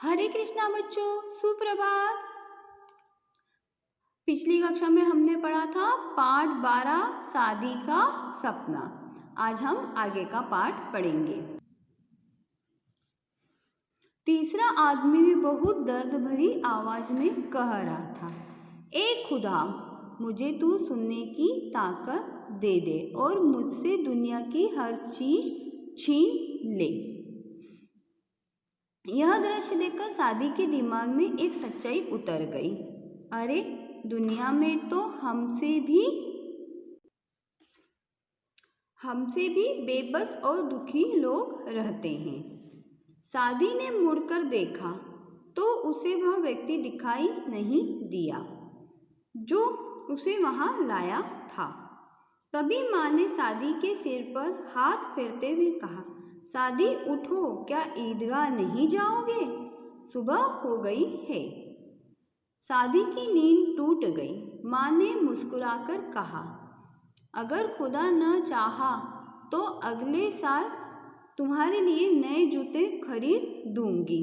हरे कृष्णा बच्चों, सुप्रभात। पिछली कक्षा में हमने पढ़ा था पाठ 12 शादी का सपना। आज हम आगे का पाठ पढ़ेंगे। तीसरा आदमी भी बहुत दर्द भरी आवाज में कह रहा था, ए खुदा, मुझे तू सुनने की ताकत दे दे और मुझसे दुनिया की हर चीज छीन ले। यह दृश्य देखकर सादी के दिमाग में एक सच्चाई उतर गई। अरे, दुनिया में तो हमसे भी बेबस और दुखी लोग रहते हैं। सादी ने मुड़कर देखा तो उसे वह व्यक्ति दिखाई नहीं दिया जो उसे वहां लाया था। तभी माँ ने सादी के सिर पर हाथ फेरते हुए कहा, सादी उठो, क्या ईदगाह नहीं जाओगे? सुबह हो गई है। सादी की नींद टूट गई। माँ ने मुस्कुराकर कहा, अगर खुदा न चाहा तो अगले साल तुम्हारे लिए नए जूते खरीद दूंगी।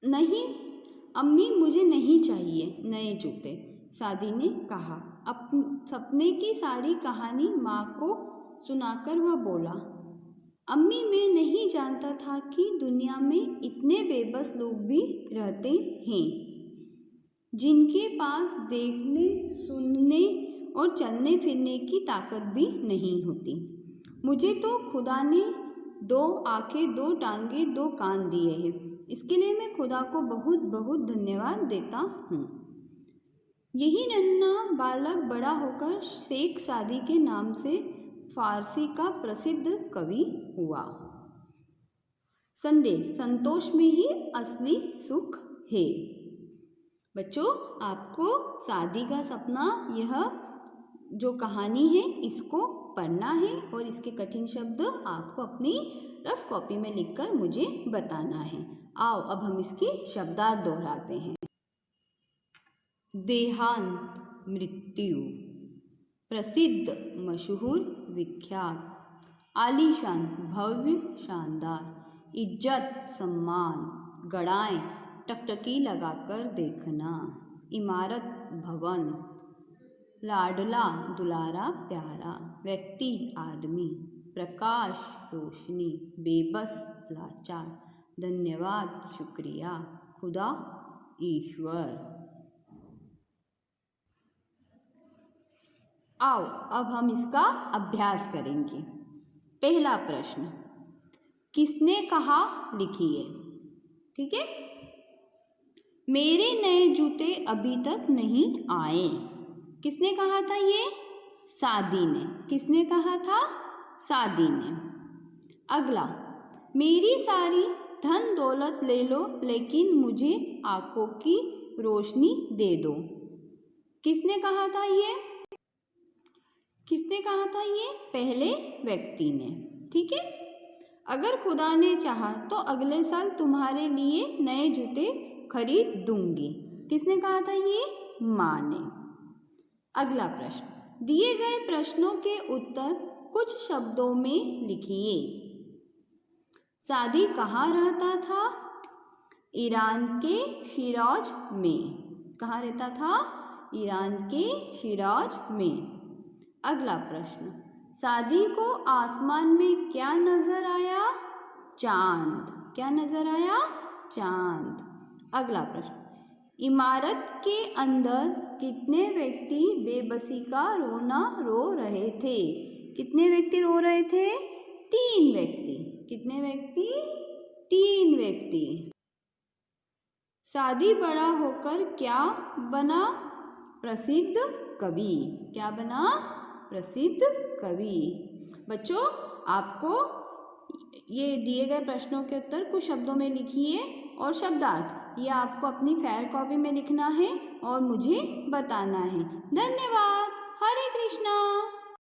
नहीं अम्मी, मुझे नहीं चाहिए नए जूते, सादी ने कहा। सपने की सारी कहानी माँ को सुनाकर वह बोला, अम्मी, मैं नहीं जानता था कि दुनिया में इतने बेबस लोग भी रहते हैं जिनके पास देखने, सुनने और चलने फिरने की ताकत भी नहीं होती। मुझे तो खुदा ने 2 आंखें, 2 टांगें, 2 कान दिए हैं। इसके लिए मैं खुदा को बहुत बहुत धन्यवाद देता हूँ। यही नन्हा बालक बड़ा होकर शेख सादी के नाम से फारसी का प्रसिद्ध कवि हुआ। संदेश, संतोष में ही असली सुख है। बच्चों, आपको शादी का सपना, यह जो कहानी है, इसको पढ़ना है और इसके कठिन शब्द आपको अपनी रफ कॉपी में लिखकर मुझे बताना है। आओ अब हम इसके शब्दार्थ दोहराते हैं। देहांत, मृत्यु। प्रसिद्ध, मशहूर, विख्यात। आलीशान, भव्य, शानदार। इज्जत, सम्मान। गड़ाएं, टकटकी लगाकर देखना। इमारत, भवन। लाडला, दुलारा, प्यारा। व्यक्ति, आदमी। प्रकाश, रोशनी। बेबस, लाचार। धन्यवाद, शुक्रिया। खुदा, ईश्वर। आओ अब हम इसका अभ्यास करेंगे। पहला प्रश्न, किसने कहा, लिखिए। ठीक है। मेरे नए जूते अभी तक नहीं आए। किसने कहा था ये? सादी ने। किसने कहा था? सादी ने। अगला, मेरी सारी धन दौलत ले लो लेकिन मुझे आंखों की रोशनी दे दो। किसने कहा था ये? किसने कहा था ये? पहले व्यक्ति ने। ठीक है। अगर खुदा ने चाहा तो अगले साल तुम्हारे लिए नए जूते खरीद दूंगी। किसने कहा था ये? माँ ने। अगला प्रश्न, दिए गए प्रश्नों के उत्तर कुछ शब्दों में लिखिए। सादी कहाँ रहता था? ईरान के शिराज में। कहाँ रहता था? ईरान के शिराज में। अगला प्रश्न, सादी को आसमान में क्या नजर आया? चांद। क्या नजर आया? चांद। अगला प्रश्न, इमारत के अंदर कितने व्यक्ति बेबसी का रोना रो रहे थे? कितने व्यक्ति रो रहे थे? 3 व्यक्ति। कितने व्यक्ति? 3 व्यक्ति। सादी बड़ा होकर क्या बना? प्रसिद्ध कवि। क्या बना? प्रसिद्ध कवि। बच्चों, आपको ये दिए गए प्रश्नों के उत्तर कुछ शब्दों में लिखिए और शब्दार्थ ये आपको अपनी फेयर कॉपी में लिखना है और मुझे बताना है। धन्यवाद। हरे कृष्णा।